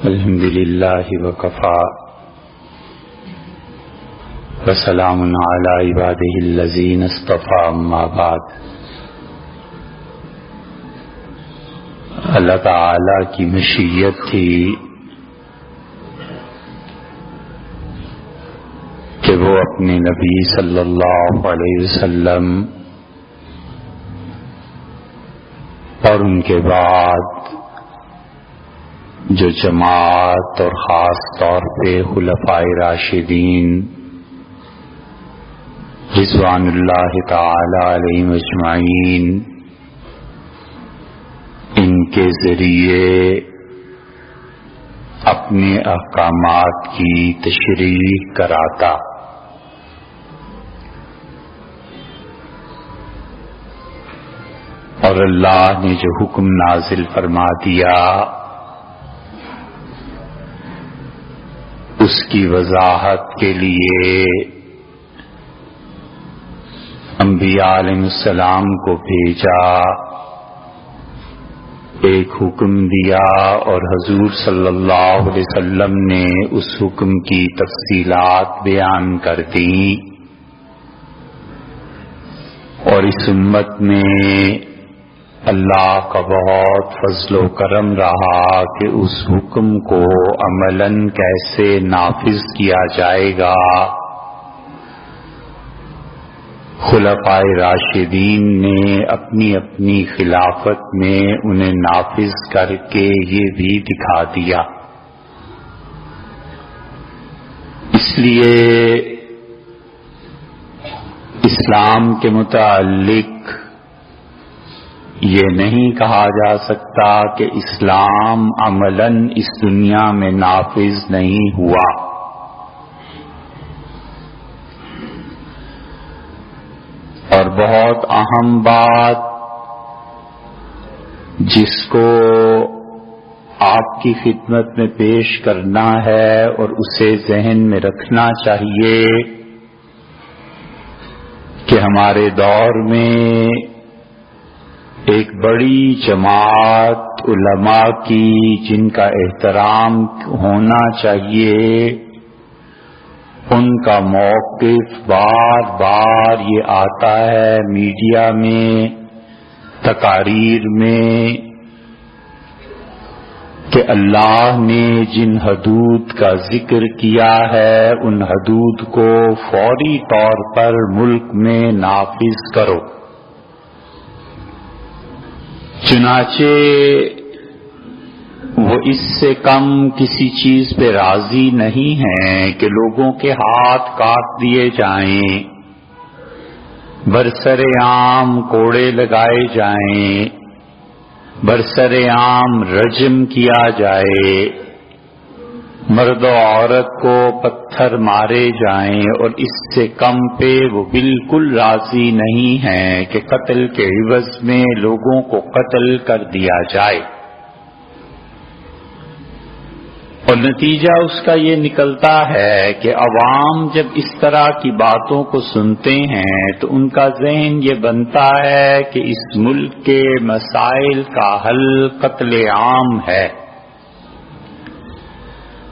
الحمد للہ وکفا وسلام علی عبادہ الذین اصطفی اما بعد۔ اللہ تعالی کی مشیت تھی کہ وہ اپنے نبی صلی اللہ علیہ وسلم اور ان کے بعد جو جماعت اور خاص طور پہ خلفائے راشدین رضوان اللہ تعالی علیہم اجمعین ان کے ذریعے اپنے احکامات کی تشریح کراتا، اور اللہ نے جو حکم نازل فرما دیا اس کی وضاحت کے لیے انبیاء علیہ السلام کو بھیجا، ایک حکم دیا اور حضور صلی اللہ علیہ وسلم نے اس حکم کی تفصیلات بیان کر دی، اور اس امت میں اللہ کا بہت فضل و کرم رہا کہ اس حکم کو عملاً کیسے نافذ کیا جائے گا۔ خلفائے راشدین نے اپنی اپنی خلافت میں انہیں نافذ کر کے یہ بھی دکھا دیا۔ اس لیے اسلام کے متعلق یہ نہیں کہا جا سکتا کہ اسلام عملاً اس دنیا میں نافذ نہیں ہوا۔ اور بہت اہم بات جس کو آپ کی خدمت میں پیش کرنا ہے اور اسے ذہن میں رکھنا چاہیے کہ ہمارے دور میں ایک بڑی جماعت علماء کی جن کا احترام ہونا چاہیے، ان کا موقف بار بار یہ آتا ہے میڈیا میں، تقاریر میں، کہ اللہ نے جن حدود کا ذکر کیا ہے ان حدود کو فوری طور پر ملک میں نافذ کرو۔ چنانچہ وہ اس سے کم کسی چیز پہ راضی نہیں ہیں کہ لوگوں کے ہاتھ کاٹ دیے جائیں، برسر عام کوڑے لگائے جائیں، برسر عام رجم کیا جائے، مرد و عورت کو پتھر مارے جائیں، اور اس سے کم پہ وہ بالکل راضی نہیں ہیں کہ قتل کے عوض میں لوگوں کو قتل کر دیا جائے۔ اور نتیجہ اس کا یہ نکلتا ہے کہ عوام جب اس طرح کی باتوں کو سنتے ہیں تو ان کا ذہن یہ بنتا ہے کہ اس ملک کے مسائل کا حل قتل عام ہے۔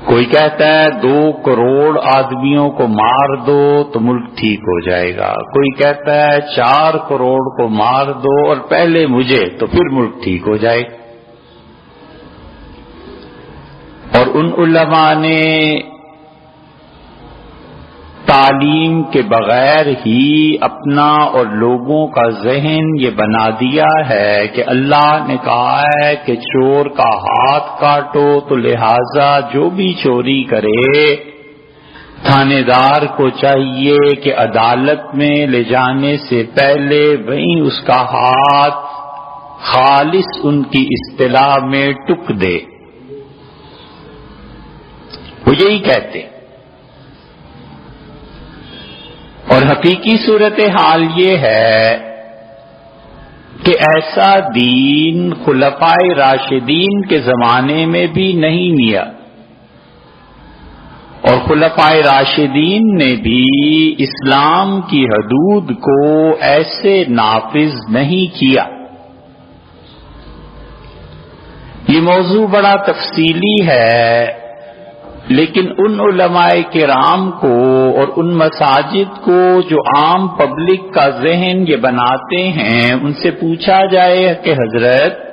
کوئی کہتا ہے 2 کروڑ آدمیوں کو مار دو تو ملک ٹھیک ہو جائے گا، کوئی کہتا ہے 4 کروڑ کو مار دو اور پہلے مجھے تو پھر ملک ٹھیک ہو جائے۔ اور ان علماء نے تعلیم کے بغیر ہی اپنا اور لوگوں کا ذہن یہ بنا دیا ہے کہ اللہ نے کہا ہے کہ چور کا ہاتھ کاٹو، تو لہذا جو بھی چوری کرے تھانے دار کو چاہیے کہ عدالت میں لے جانے سے پہلے وہیں اس کا ہاتھ خالص ان کی اصطلاح میں ٹک دے۔ وہ یہی کہتے ہیں، اور حقیقی صورتحال یہ ہے کہ ایسا دین خلفائے راشدین کے زمانے میں بھی نہیں ملا، اور خلفائے راشدین نے بھی اسلام کی حدود کو ایسے نافذ نہیں کیا۔ یہ موضوع بڑا تفصیلی ہے، لیکن ان علماء کرام کو اور ان مساجد کو جو عام پبلک کا ذہن یہ بناتے ہیں، ان سے پوچھا جائے کہ حضرت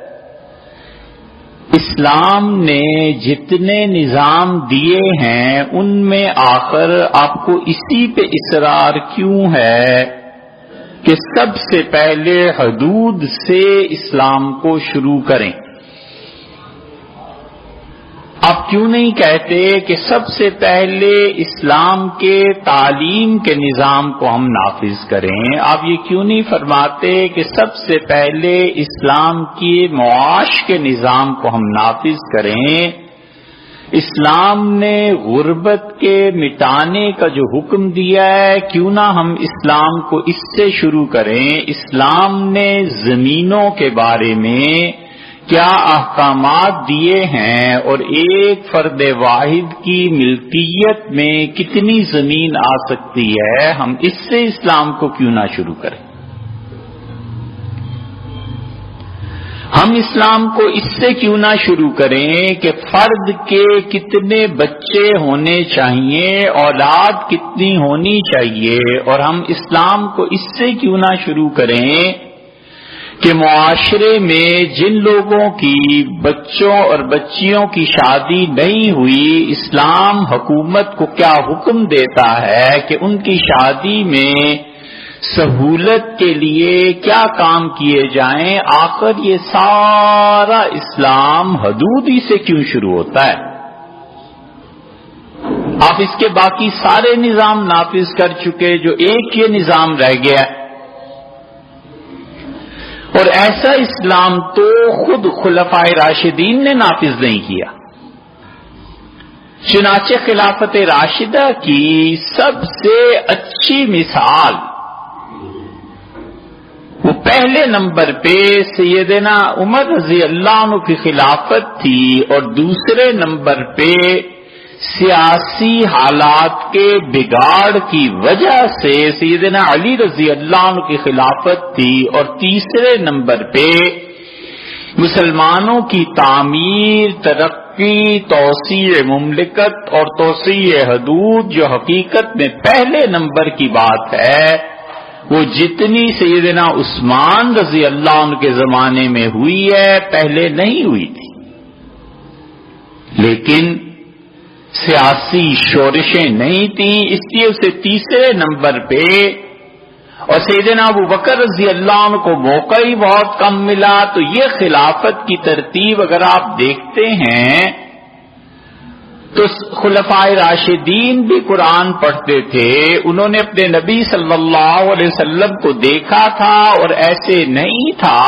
اسلام نے جتنے نظام دیے ہیں ان میں آخر آپ کو اسی پہ اصرار کیوں ہے کہ سب سے پہلے حدود سے اسلام کو شروع کریں؟ آپ کیوں نہیں کہتے کہ سب سے پہلے اسلام کے تعلیم کے نظام کو ہم نافذ کریں؟ آپ یہ کیوں نہیں فرماتے کہ سب سے پہلے اسلام کے معاش کے نظام کو ہم نافذ کریں؟ اسلام نے غربت کے مٹانے کا جو حکم دیا ہے، کیوں نہ ہم اسلام کو اس سے شروع کریں؟ اسلام نے زمینوں کے بارے میں کیا احکامات دیے ہیں اور ایک فرد واحد کی ملکیت میں کتنی زمین آ سکتی ہے؟ ہم اس سے اسلام کو کیوں نہ شروع کریں؟ ہم اسلام کو اس سے کیوں نہ شروع کریں کہ فرد کے کتنے بچے ہونے چاہیے، اولاد کتنی ہونی چاہیے، اور ہم اسلام کو اس سے کیوں نہ شروع کریں کہ معاشرے میں جن لوگوں کی بچوں اور بچیوں کی شادی نہیں ہوئی، اسلام حکومت کو کیا حکم دیتا ہے کہ ان کی شادی میں سہولت کے لیے کیا کام کیے جائیں؟ آخر یہ سارا اسلام حدود ہی سے کیوں شروع ہوتا ہے؟ آپ اس کے باقی سارے نظام نافذ کر چکے، جو ایک یہ نظام رہ گیا ہے، اور ایسا اسلام تو خود خلفائے راشدین نے نافذ نہیں کیا۔ چنانچہ خلافت راشدہ کی سب سے اچھی مثال وہ پہلے نمبر پہ سیدنا عمر رضی اللہ عنہ کی خلافت تھی، اور دوسرے نمبر پہ سیاسی حالات کے بگاڑ کی وجہ سے سیدنا علی رضی اللہ عنہ کی خلافت تھی، اور تیسرے نمبر پہ مسلمانوں کی تعمیر، ترقی، توسیع مملکت اور توسیع حدود جو حقیقت میں پہلے نمبر کی بات ہے، وہ جتنی سیدنا عثمان رضی اللہ عنہ کے زمانے میں ہوئی ہے پہلے نہیں ہوئی تھی۔ لیکن سیاسی شورشیں نہیں تھیں، اس لیے اسے تیسرے نمبر پہ، اور سیدنا ابو بکر رضی اللہ عنہ کو موقع ہی بہت کم ملا۔ تو یہ خلافت کی ترتیب اگر آپ دیکھتے ہیں تو خلفائے راشدین بھی قرآن پڑھتے تھے، انہوں نے اپنے نبی صلی اللہ علیہ وسلم کو دیکھا تھا، اور ایسے نہیں تھا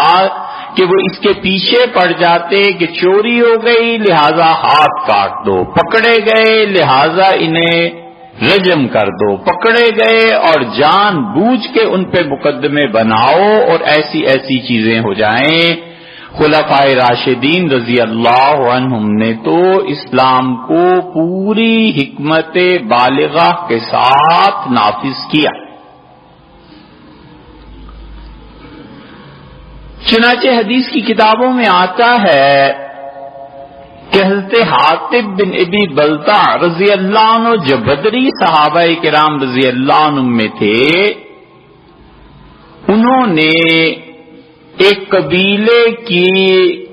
کہ وہ اس کے پیچھے پڑ جاتے کہ چوری ہو گئی لہذا ہاتھ کاٹ دو، پکڑے گئے لہذا انہیں رجم کر دو، پکڑے گئے اور جان بوجھ کے ان پہ مقدمے بناؤ اور ایسی ایسی چیزیں ہو جائیں۔ خلفائے راشدین رضی اللہ عنہم نے تو اسلام کو پوری حکمت بالغہ کے ساتھ نافذ کیا۔ چنانچہ حدیث کی کتابوں میں آتا ہے کہ حضرت حاطب بن ابی بلتع رضی اللہ عنہ جو بدری صحابہ کرام رضی اللہ عنہ میں تھے، انہوں نے ایک قبیلے کی،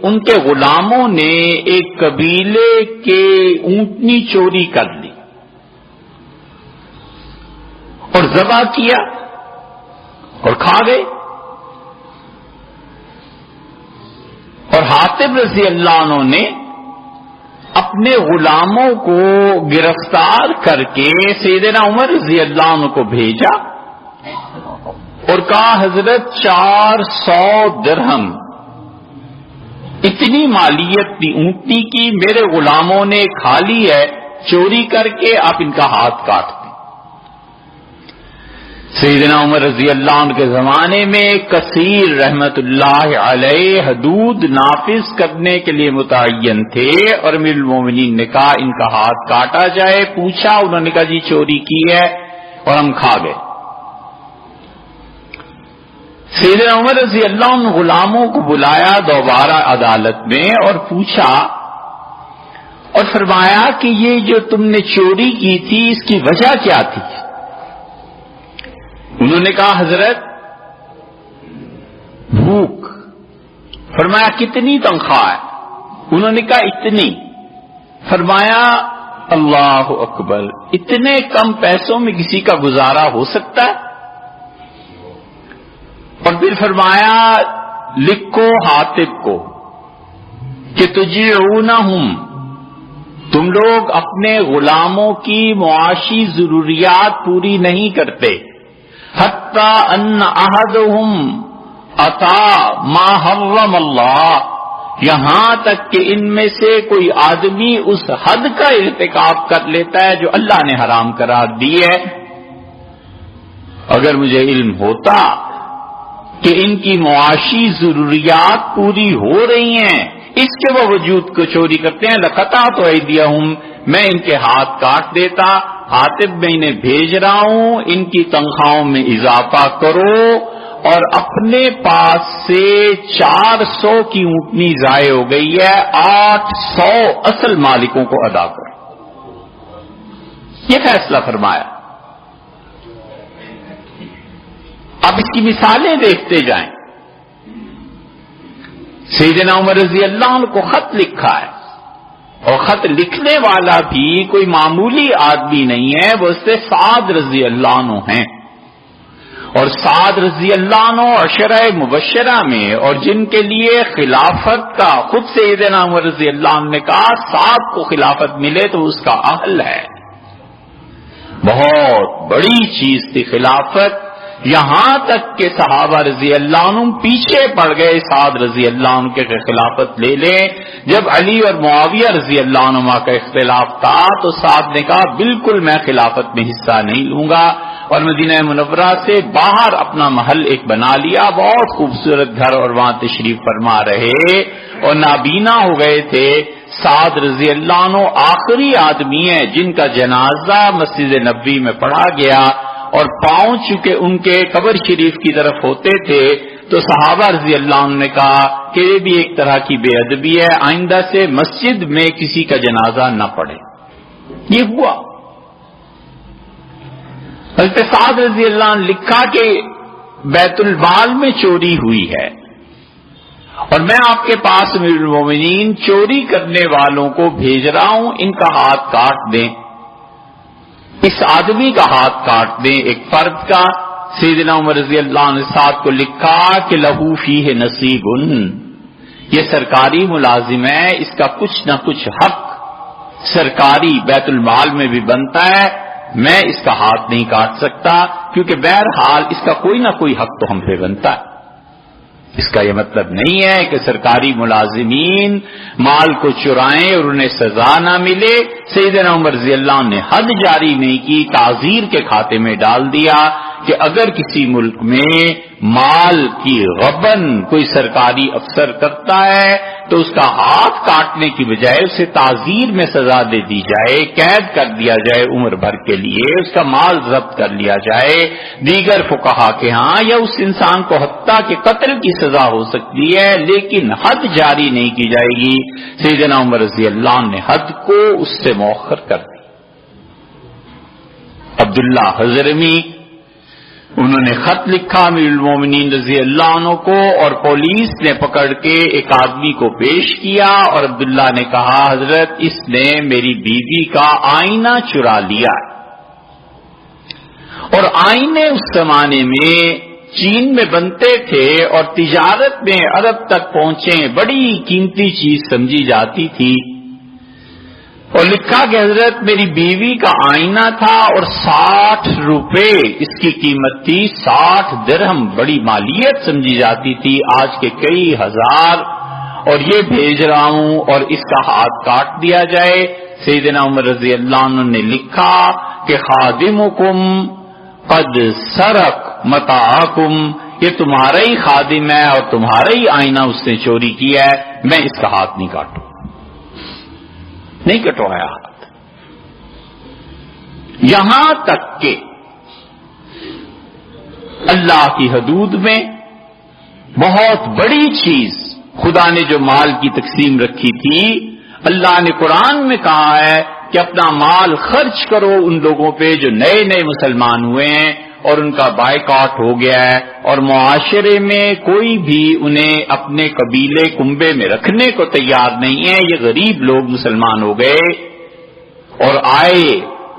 ان کے غلاموں نے ایک قبیلے کے اونٹنی چوری کر لی اور ذبح کیا اور کھا گئے، اور حاطب رضی اللہ عنہ نے اپنے غلاموں کو گرفتار کر کے سیدنا عمر رضی اللہ عنہ کو بھیجا اور کہا حضرت 400 درہم اتنی مالیت تھی اونٹنی کی، میرے غلاموں نے کھا لی ہے چوری کر کے، آپ ان کا ہاتھ کاٹ دیں۔ سیدنا عمر رضی اللہ عنہ کے زمانے میں کثیر رحمت اللہ علیہ حدود نافذ کرنے کے لیے متعین تھے، اور امیر المومنین نے کہا ان کا ہاتھ کاٹا جائے۔ پوچھا، انہوں نے کہا جی چوری کی ہے اور ہم کھا گئے۔ سیدنا عمر رضی اللہ عنہ غلاموں کو بلایا دوبارہ عدالت میں اور پوچھا اور فرمایا کہ یہ جو تم نے چوری کی تھی اس کی وجہ کیا تھی؟ انہوں نے کہا حضرت بھوک۔ فرمایا کتنی تنخواہ ہے؟ انہوں نے کہا اتنی۔ فرمایا اللہ اکبر، اتنے کم پیسوں میں کسی کا گزارا ہو سکتا ہے؟ اور پھر فرمایا لکھو حاطب کو کہ تجیعونہم، تم لوگ اپنے غلاموں کی معاشی ضروریات پوری نہیں کرتے، حتی ان احدہم اتا ما حرم اللہ، یہاں تک کہ ان میں سے کوئی آدمی اس حد کا ارتکاب کر لیتا ہے جو اللہ نے حرام قرار دی ہے۔ اگر مجھے علم ہوتا کہ ان کی معاشی ضروریات پوری ہو رہی ہیں اس کے باوجود کو چوری کرتے ہیں، لقطعت ایدیہم، میں ان کے ہاتھ کاٹ دیتا۔ حاطب میں انہیں بھیج رہا ہوں، ان کی تنخواہوں میں اضافہ کرو اور اپنے پاس سے 400 کی اونٹنی ضائع ہو گئی ہے، 800 اصل مالکوں کو ادا کرو۔ یہ فیصلہ فرمایا۔ اب اس کی مثالیں دیکھتے جائیں۔ سیدنا عمر رضی اللہ عنہ کو خط لکھا ہے، اور خط لکھنے والا بھی کوئی معمولی آدمی نہیں ہے، وہ اس سے سعد رضی اللہ عنہ ہیں، اور سعد رضی اللہ عنہ عشرہ مبشرہ میں، اور جن کے لیے خلافت کا خود سیدنا عمر رضی اللہ عنہ نے کہا سعد کو خلافت ملے تو اس کا اہل ہے۔ بہت بڑی چیز تھی خلافت، یہاں تک کہ صحابہ رضی اللہ عنہ پیچھے پڑ گئے سعد رضی اللہ عنہ کے خلافت لے لیں۔ جب علی اور معاویہ رضی اللہ عنہما کا اختلاف تھا تو سعد نے کہا بالکل میں خلافت میں حصہ نہیں لوں گا، اور مدینہ منورہ سے باہر اپنا محل ایک بنا لیا، بہت خوبصورت گھر، اور وہاں تشریف فرما رہے اور نابینا ہو گئے تھے۔ سعد رضی اللہ عنہ آخری آدمی ہیں جن کا جنازہ مسجد نبوی میں پڑھا گیا، اور پاؤں چونکہ ان کے قبر شریف کی طرف ہوتے تھے تو صحابہ رضی اللہ عنہ نے کہا کہ یہ بھی ایک طرح کی بے ادبی ہے، آئندہ سے مسجد میں کسی کا جنازہ نہ پڑھے۔ یہ ہوا۔ حضرت سعد رضی اللہ عنہ لکھا کہ بیت المال میں چوری ہوئی ہے، اور میں آپ کے پاس امیر المومنین چوری کرنے والوں کو بھیج رہا ہوں، ان کا ہاتھ کاٹ دیں۔ اس آدمی کا ہاتھ کاٹ دیں، ایک فرد کا۔ سیدنا عمر رضی اللہ عنہ ساتھ کو لکھا کہ لہو فیہ نصیب، یہ سرکاری ملازم ہے، اس کا کچھ نہ کچھ حق سرکاری بیت المال میں بھی بنتا ہے، میں اس کا ہاتھ نہیں کاٹ سکتا کیونکہ بہرحال اس کا کوئی نہ کوئی حق تو ہم پہ بنتا ہے۔ اس کا یہ مطلب نہیں ہے کہ سرکاری ملازمین مال کو چرائیں اور انہیں سزا نہ ملے۔ سیدنا عمر رضی اللہ عنہ نے حد جاری نہیں کی، تعزیر کے کھاتے میں ڈال دیا کہ اگر کسی ملک میں مال کی غبن کوئی سرکاری افسر کرتا ہے تو اس کا ہاتھ کاٹنے کی بجائے اسے تعزیر میں سزا دے دی جائے، قید کر دیا جائے عمر بھر کے لیے، اس کا مال ضبط کر لیا جائے۔ دیگر فقہا کے ہاں یا اس انسان کو حتیٰ کہ قتل کی سزا ہو سکتی ہے لیکن حد جاری نہیں کی جائے گی۔ سیدنا عمر رضی اللہ عنہ نے حد کو اس سے مؤخر کر دی۔ عبداللہ حضرمی انہوں نے خط لکھا امیر المومنین رضی اللہ عنہ کو، اور پولیس نے پکڑ کے ایک آدمی کو پیش کیا، اور عبداللہ نے کہا حضرت اس نے میری بیوی کا آئینہ چرا لیا، اور آئینے اس زمانے میں چین میں بنتے تھے اور تجارت میں عرب تک پہنچے بڑی قیمتی چیز سمجھی جاتی تھی، اور لکھا کہ حضرت میری بیوی کا آئینہ تھا اور 60 روپے اس کی قیمت تھی، 60 درہم بڑی مالیت سمجھی جاتی تھی، آج کے کئی ہزار، اور یہ بھیج رہا ہوں اور اس کا ہاتھ کاٹ دیا جائے۔ سیدنا عمر رضی اللہ عنہ نے لکھا کہ خادمکم قد سرق متاعکم، یہ تمہارا ہی خادم ہے اور تمہارا ہی آئینہ اس نے چوری کیا ہے، میں اس کا ہاتھ نہیں کاٹوں، نہیں کٹوایا ہاتھ۔ یہاں تک کہ اللہ کی حدود میں بہت بڑی چیز خدا نے جو مال کی تقسیم رکھی تھی، اللہ نے قرآن میں کہا ہے کہ اپنا مال خرچ کرو ان لوگوں پہ جو نئے نئے مسلمان ہوئے ہیں اور ان کا بائیکاٹ ہو گیا ہے، اور معاشرے میں کوئی بھی انہیں اپنے قبیلے کنبے میں رکھنے کو تیار نہیں ہے، یہ غریب لوگ مسلمان ہو گئے اور آئے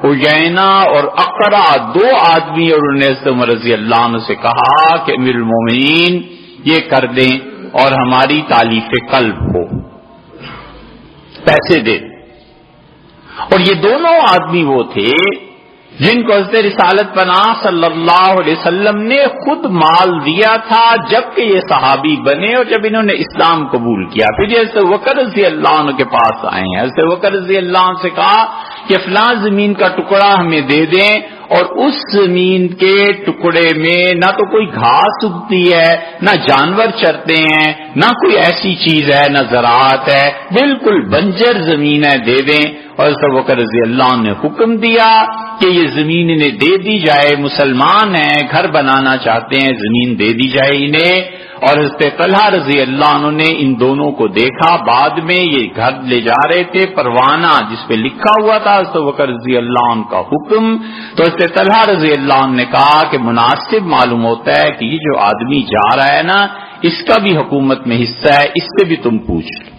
عجینہ اور اقرا دو آدمی، اور انہوں نے حضرت عمر رضی اللہ عنہ سے کہا کہ امیر المومنین یہ کر دیں اور ہماری تالیف قلب ہو، پیسے دے. اور یہ دونوں آدمی وہ تھے جن کو حضرت رسالت پناہ صلی اللہ علیہ وسلم نے خود مال دیا تھا جب کہ یہ صحابی بنے اور جب انہوں نے اسلام قبول کیا. پھر یہ حضرت بکر رضی اللہ عنہ کے پاس آئے ہیں. حضرت بکر رضی اللہ عنہ سے کہا کہ فلاں زمین کا ٹکڑا ہمیں دے دیں، اور اس زمین کے ٹکڑے میں نہ تو کوئی گھاس اگتی ہے، نہ جانور چرتے ہیں، نہ کوئی ایسی چیز ہے، نہ زراعت ہے، بالکل بنجر زمین ہے، دے دیں. اور حضرت بکر رضی اللہ عنہ نے حکم دیا کہ یہ زمین انہیں دے دی جائے، مسلمان ہیں، گھر بنانا چاہتے ہیں، زمین دے دی جائے انہیں. اور حضرت طلحہ رضی اللہ عنہ نے ان دونوں کو دیکھا، بعد میں یہ گھر لے جا رہے تھے، پروانہ جس پہ لکھا ہوا تھا حضرت بکر رضی اللہ عنہ کا حکم. تو حضرت طلحہ رضی اللہ عنہ نے کہا کہ مناسب معلوم ہوتا ہے کہ یہ جو آدمی جا رہا ہے نا، اس کا بھی حکومت میں حصہ ہے، اس سے بھی تم پوچھ لو.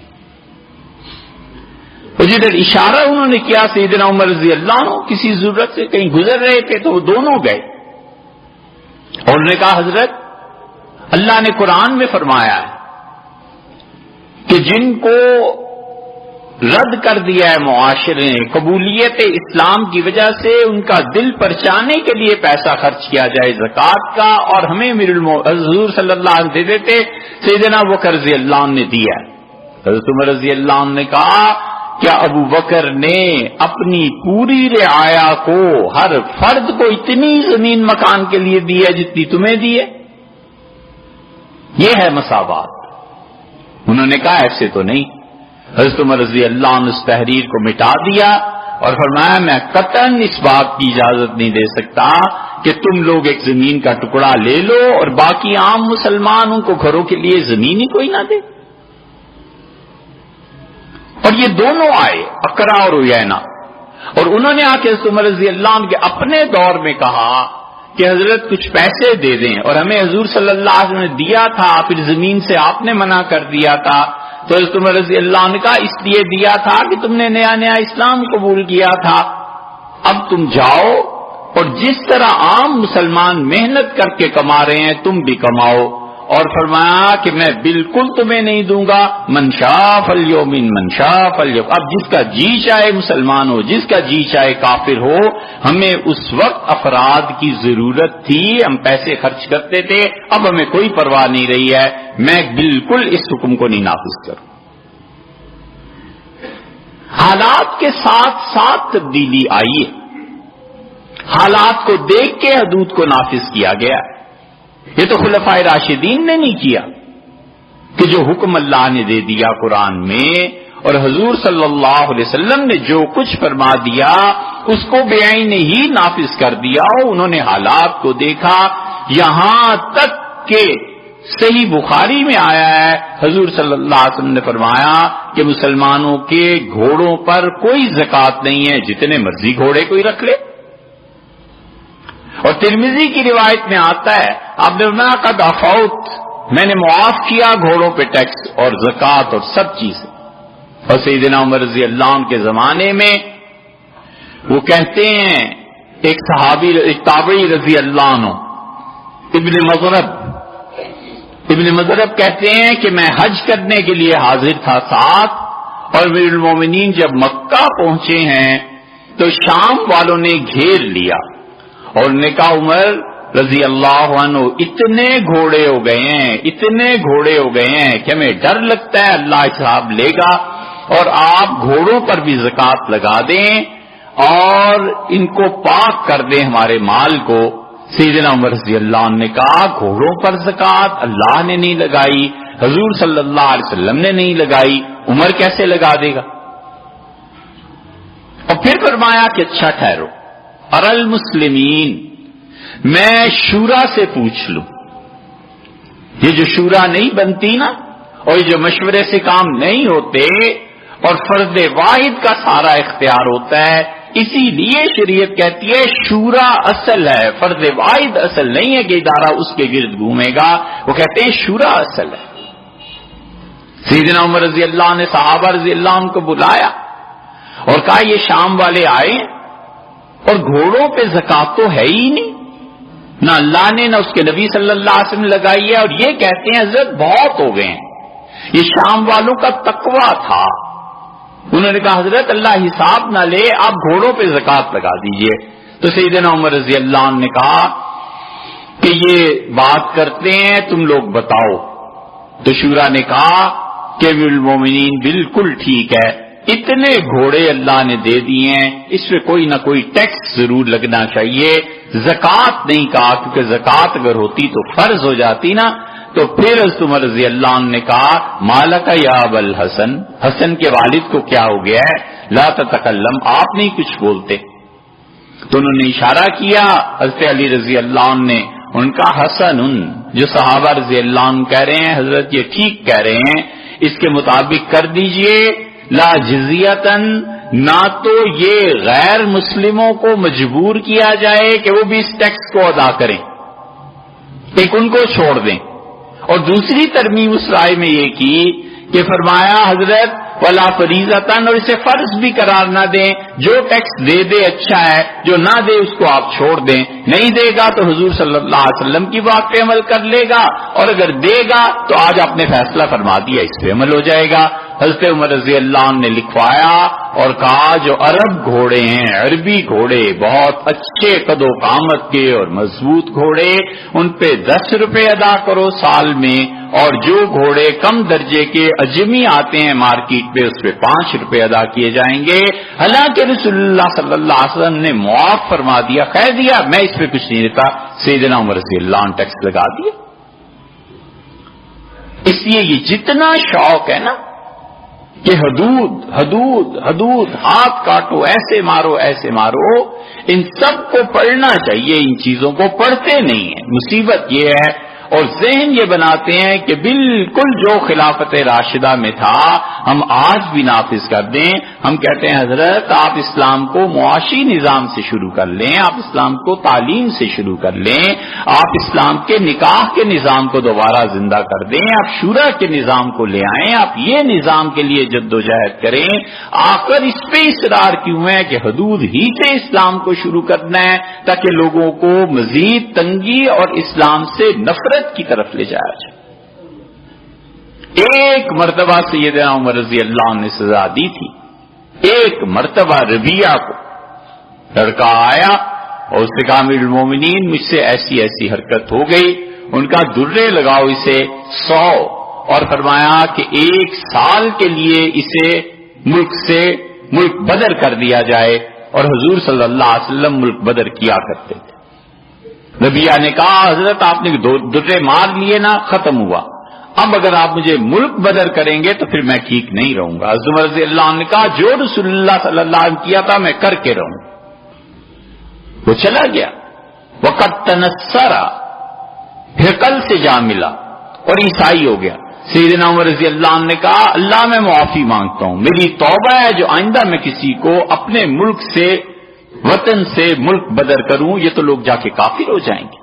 اور جدھر اشارہ انہوں نے کیا سیدنا عمر رضی اللہ عنہ کسی ضرورت سے کہیں گزر رہے تھے تو وہ دونوں گئے اور انہوں نے کہا حضرت اللہ نے قرآن میں فرمایا ہے کہ جن کو رد کر دیا ہے معاشرے نے قبولیت اسلام کی وجہ سے، ان کا دل پرچانے کے لیے پیسہ خرچ کیا جائے زکوٰۃ کا، اور ہمیں حضور صلی اللہ علیہ وسلم دے دیتے. سیدنا ابو بکر رضی اللہ عنہ نے دیا. حضرت عمر رضی اللہ عنہ نے کہا کیا ابو بکر نے اپنی پوری رعایا کو، ہر فرد کو اتنی زمین مکان کے لیے دی ہے جتنی تمہیں دی ہے؟ یہ ہے مساوات. انہوں نے کہا ایسے تو نہیں. حضرت عمر رضی اللہ عنہ اس تحریر کو مٹا دیا اور فرمایا میں قطعاً اس بات کی اجازت نہیں دے سکتا کہ تم لوگ ایک زمین کا ٹکڑا لے لو اور باقی عام مسلمان ان کو گھروں کے لیے زمین ہی کوئی نہ دے. اور یہ دونوں آئے اقرا اور عیینہ، اور انہوں نے آ کے حضرت عمر رضی اللہ عنہ کے اپنے دور میں کہا کہ حضرت کچھ پیسے دے دیں، اور ہمیں حضور صلی اللہ علیہ وسلم نے دیا تھا، پھر زمین سے آپ نے منع کر دیا تھا. تو حضرت عمر رضی اللہ عنہ نے کہا اس لیے دیا تھا کہ تم نے نیا نیا اسلام قبول کیا تھا، اب تم جاؤ اور جس طرح عام مسلمان محنت کر کے کما رہے ہیں تم بھی کماؤ. اور فرمایا کہ میں بالکل تمہیں نہیں دوں گا، من شاء فلیؤمن من شاء فلیکفر. اب جس کا جی چاہے مسلمان ہو، جس کا جی چاہے کافر ہو، ہمیں اس وقت افراد کی ضرورت تھی، ہم پیسے خرچ کرتے تھے، اب ہمیں کوئی پرواہ نہیں رہی ہے، میں بالکل اس حکم کو نہیں نافذ کروں. حالات کے ساتھ ساتھ تبدیلی آئی ہے، حالات کو دیکھ کے حدود کو نافذ کیا گیا. یہ تو خلفائے راشدین نے نہیں کیا کہ جو حکم اللہ نے دے دیا قرآن میں، اور حضور صلی اللہ علیہ وسلم نے جو کچھ فرما دیا اس کو بے عین ہی نافذ کر دیا. انہوں نے حالات کو دیکھا، یہاں تک کہ صحیح بخاری میں آیا ہے حضور صلی اللہ علیہ وسلم نے فرمایا کہ مسلمانوں کے گھوڑوں پر کوئی زکوٰۃ نہیں ہے، جتنے مرضی گھوڑے کوئی رکھ لے. اور ترمذی کی روایت میں آتا ہے آپ نے فرمایا قد عفوت، میں نے معاف کیا گھوڑوں پہ ٹیکس اور زکوٰۃ اور سب چیزیں. اور سیدنا عمر رضی اللہ عنہ کے زمانے میں وہ کہتے ہیں ایک صحابی ایک تابعی رضی اللہ عنہ ابن مضرب کہتے ہیں کہ میں حج کرنے کے لیے حاضر تھا ساتھ، اور امیر المومنین جب مکہ پہنچے ہیں تو شام والوں نے گھیر لیا اور نے کہا عمر رضی اللہ عنہ اتنے گھوڑے ہو گئے ہیں، اتنے گھوڑے ہو گئے ہیں کہ ہمیں ڈر لگتا ہے اللہ حساب لے گا، اور آپ گھوڑوں پر بھی زکوٰۃ لگا دیں اور ان کو پاک کر دیں ہمارے مال کو. سیدنا عمر رضی اللہ عنہ نے کہا گھوڑوں پر زکوٰۃ اللہ نے نہیں لگائی، حضور صلی اللہ علیہ وسلم نے نہیں لگائی، عمر کیسے لگا دے گا؟ اور پھر فرمایا کہ اچھا ٹھہرو، ارل مسلمین، میں شورا سے پوچھ لوں. یہ جو شورا نہیں بنتی نا، اور یہ جو مشورے سے کام نہیں ہوتے، اور فرد واحد کا سارا اختیار ہوتا ہے، اسی لیے شریعت کہتی ہے شورا اصل ہے، فرد واحد اصل نہیں ہے کہ ادارہ اس کے گرد گھومے گا، وہ کہتے ہیں شورا اصل ہے۔ سیدنا عمر رضی اللہ عنہ نے صحابہ رضی اللہ عنہ کو بلایا اور کہا یہ شام والے آئے اور گھوڑوں پہ زکات تو ہے ہی نہیں، نہ اللہ نے نہ اس کے نبی صلی اللہ علیہ وسلم لگائی ہے، اور یہ کہتے ہیں حضرت بہت ہو گئے ہیں۔ یہ شام والوں کا تقویٰ تھا، انہوں نے کہا حضرت اللہ حساب نہ لے، آپ گھوڑوں پہ زکات لگا دیجئے۔ تو سیدنا عمر رضی اللہ عنہ نے کہا کہ یہ بات کرتے ہیں، تم لوگ بتاؤ۔ تو شورا نے کہا کہ المومنین بالکل ٹھیک ہے، اتنے گھوڑے اللہ نے دے دیے ہیں، اس پہ کوئی نہ کوئی ٹیکس ضرور لگنا چاہیے۔ زکات نہیں کہا، کیونکہ زکات اگر ہوتی تو فرض ہو جاتی نا۔ تو پھر حضرت عمر رضی اللہ عنہ نے کہا مالک یا ابا الحسن، حسن کے والد کو کیا ہو گیا ہے؟ لا تتکلم، آپ نہیں کچھ بولتے۔ تو انہوں نے اشارہ کیا حضرت علی رضی اللہ عنہ نے، ان کا حسن، جو صحابہ رضی اللہ عنہ کہہ رہے ہیں حضرت یہ ٹھیک کہہ رہے ہیں، اس کے مطابق کر دیجئے، لا جزیتن، نہ تو یہ غیر مسلموں کو مجبور کیا جائے کہ وہ بھی اس ٹیکس کو ادا کریں، ایک ان کو چھوڑ دیں، اور دوسری ترمیم اس رائے میں یہ کی کہ فرمایا حضرت ولا فریضتن، اور اسے فرض بھی قرار نہ دیں، جو ٹیکس دے دے اچھا ہے، جو نہ دے اس کو آپ چھوڑ دیں، نہیں دے گا تو حضور صلی اللہ علیہ وسلم کی بات پہ عمل کر لے گا، اور اگر دے گا تو آج آپ نے فیصلہ فرما دیا اس پہ عمل ہو جائے گا۔ حضرت عمر رضی اللہ عنہ نے لکھوایا اور کہا جو عرب گھوڑے ہیں، عربی گھوڑے، بہت اچھے قد و قامت کے اور مضبوط گھوڑے، ان پہ 10 روپے ادا کرو سال میں، اور جو گھوڑے کم درجے کے اجمی آتے ہیں مارکیٹ پہ اس پہ 5 روپے ادا کیے جائیں گے۔ حالانکہ رسول اللہ صلی اللہ علیہ وسلم نے معاف فرما دیا، خیر دیا، میں اس پہ کچھ نہیں دیتا، سیدنا عمر رضی اللہ عنہ ٹیکس لگا دیا۔ اس لیے یہ جتنا شوق ہے نا کہ حدود حدود حدود، ہاتھ کاٹو، ایسے مارو ایسے مارو، ان سب کو پڑھنا چاہیے، ان چیزوں کو پڑھتے نہیں ہیں۔ مصیبت یہ ہے، اور ذہن یہ بناتے ہیں کہ بالکل جو خلافت راشدہ میں تھا ہم آج بھی نافذ کر دیں۔ ہم کہتے ہیں حضرت آپ اسلام کو معاشی نظام سے شروع کر لیں، آپ اسلام کو تعلیم سے شروع کر لیں، آپ اسلام کے نکاح کے نظام کو دوبارہ زندہ کر دیں، آپ شورا کے نظام کو لے آئیں، آپ یہ نظام کے لیے جدوجہد کریں۔ آخر اس پہ اصرار کیوں ہے کہ حدود ہی سے اسلام کو شروع کرنا ہے تاکہ لوگوں کو مزید تنگی اور اسلام سے نفرت کی طرف لے جایا جائے۔ ایک مرتبہ سیدنا عمر رضی اللہ عنہ نے سزا دی تھی، ایک مرتبہ ربیعہ کو لڑکا آیا اور اس نے کہا امیر المومنین مجھ سے ایسی ایسی حرکت ہو گئی، ان کا درے لگاؤ اسے 100، اور فرمایا کہ 1 سال کے لیے اسے ملک سے ملک بدر کر دیا جائے، اور حضور صلی اللہ علیہ وسلم ملک بدر کیا کرتے تھے۔ ربیعہ نے کہا حضرت آپ نے درے مار لیے نا، ختم ہوا، اب اگر آپ مجھے ملک بدر کریں گے تو پھر میں ٹھیک نہیں رہوں گا۔ حضرت عمر رضی اللہ عنہ نے کہا جو رسول اللہ صلی اللہ علیہ وسلم کیا تھا میں کر کے رہوں۔ وہ چلا گیا، وقت تنصرا، ہرقل سے جا ملا اور عیسائی ہو گیا۔ سیدنا عمر رضی اللہ عنہ نے کہا اللہ میں معافی مانگتا ہوں، میری توبہ ہے جو آئندہ میں کسی کو اپنے ملک سے، وطن سے ملک بدر کروں، یہ تو لوگ جا کے کافر ہو جائیں گے۔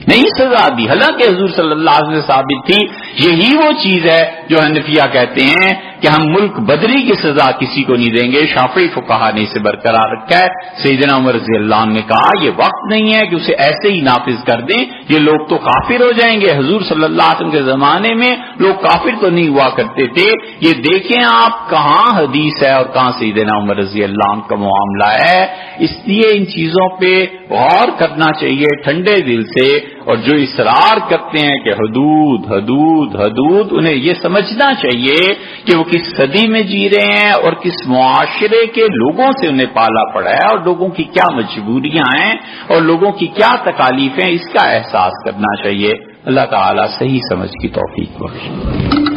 نہیں سزا دی، حالانکہ حضور صلی اللہ علیہ وسلم سے ثابت تھی۔ یہی وہ چیز ہے جو حنفیہ کہتے ہیں کہ ہم ملک بدری کی سزا کسی کو نہیں دیں گے، شافعی فقہا نے اسے برقرار رکھا ہے۔ سیدنا عمر رضی اللہ عنہ نے کہا یہ وقت نہیں ہے کہ اسے ایسے ہی نافذ کر دیں، یہ لوگ تو کافر ہو جائیں گے۔ حضور صلی اللہ علیہ وسلم کے زمانے میں لوگ کافر تو نہیں ہوا کرتے تھے۔ یہ دیکھیں آپ کہاں حدیث ہے اور کہاں سیدنا عمر رضی اللہ عنہ کا معاملہ ہے۔ اس لیے ان چیزوں پہ غور کرنا چاہیے ٹھنڈے دل سے، اور جو اصرار کرتے ہیں کہ حدود حدود حدود، انہیں یہ سمجھنا چاہیے کہ وہ کس صدی میں جی رہے ہیں اور کس معاشرے کے لوگوں سے انہیں پالا پڑا ہے، اور لوگوں کی کیا مجبوریاں ہیں اور لوگوں کی کیا تکالیف ہیں، اس کا احساس کرنا چاہیے۔ اللہ تعالیٰ صحیح سمجھ کی توفیق بخشے۔